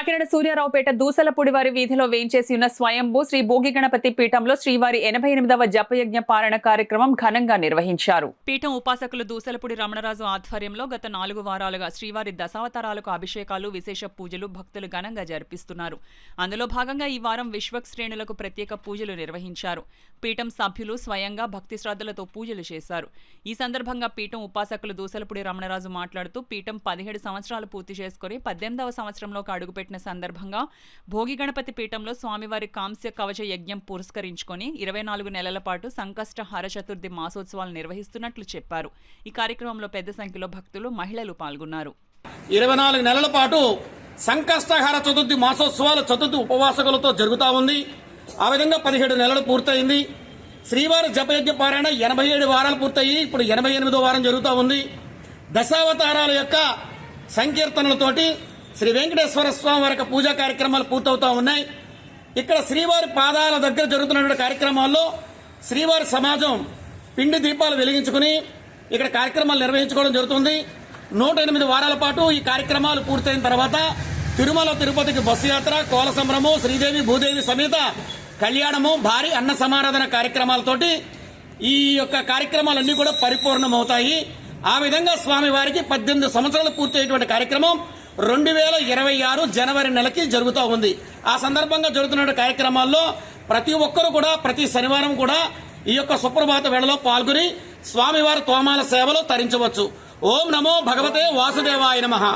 కాకినాడ సూర్యారావుపేట దూసలపూడివారి వీధిలో వేంచేసి ఉన్న స్వయంభూ శ్రీ భోగి గణపతి పీఠంలో శ్రీవారి 88వ జపయజ్ఞ పారణ కార్యక్రమం ఘనంగా నిర్వహించారు. పీఠం ఉపాసకులు దూసలపూడి రమణరాజు ఆధ్వర్యంలో గత 4 వారాలుగా శ్రీవారి దశావతారాలకు అభిషేకాలు, విశేష పూజలు భక్తులు ఘనంగా జరిపిస్తున్నారు. అందులో భాగంగా ఈ వారం విశ్వక్ శ్రేణులకు ప్రత్యేక పూజలు నిర్వహించారు. పీఠం సభ్యులు స్వయంగా భక్తి శ్రద్ధలతో పూజలు చేశారు. ఈ సందర్భంగా పీఠం ఉపాసకులు దూసలపూడి రమణరాజు మాట్లాడుతూ పీఠం 17 సంవత్సరాలు పూర్తి చేసుకుని 18వ సంవత్సరంలోకి అడుగుపెట్టిన సందర్భంగా భోగి గణపతి పీఠంలో స్వామివారి కాంస్య కవచ యజ్ఞం పురస్కరించుకొని 24 నెలల పాటు సంకష్ట హర చతుర్థి మాసోత్సవాలు నిర్వహిస్తున్నట్లు చెప్పారు. ఈ కార్యక్రమంలో పెద్ద సంఖ్యలో భక్తులు, మహిళలు పాల్గొన్నారు. 24 నెలల పాటు సంకష్టహార చతుర్థి మాసోత్సవాలు చతుర్థి ఉపవాసకులతో జరుగుతూ ఉంది. ఆ విధంగా 17 నెలలు పూర్తయింది. శ్రీవారి జపయజ్ఞ పారాయణ 87 వారాలు పూర్తయి ఇప్పుడు 88వ వారం జరుగుతూ ఉంది. దశావతారాల యొక్క సంకీర్తనలతోటి శ్రీ వెంకటేశ్వర స్వామి వారి పూజా కార్యక్రమాలు పూర్తవుతూ ఉన్నాయి. ఇక్కడ శ్రీవారి పాదాల దగ్గర జరుగుతున్నటువంటి కార్యక్రమాల్లో శ్రీవారి సమాజం పిండి దీపాలు వెలిగించుకుని ఇక్కడ కార్యక్రమాలు నిర్వహించుకోవడం జరుగుతుంది. 108 వారాల పాటు ఈ కార్యక్రమాలు పూర్తయిన తర్వాత తిరుమల తిరుపతికి బస్సు యాత్ర, కోల సంబరము, శ్రీదేవి భూదేవి సమేత కళ్యాణము, భారీ అన్న సమారాధన కార్యక్రమాలతోటి ఈ యొక్క కార్యక్రమాలన్నీ కూడా పరిపూర్ణమవుతాయి. ఆ విధంగా స్వామివారికి 18 సంవత్సరాలు పూర్తయ్యేటువంటి కార్యక్రమం 2026 జనవరి నెలకి జరుగుతూ ఉంది. ఆ సందర్భంగా జరుగుతున్న కార్యక్రమాల్లో ప్రతి ఒక్కరూ కూడా ప్రతి శనివారం కూడా ఈ యొక్క సుప్రభాత వేళలో పాల్గొని స్వామివారి తోమాల సేవలో తరించవచ్చు. ఓం నమో భగవతే వాసుదేవాయ నమః.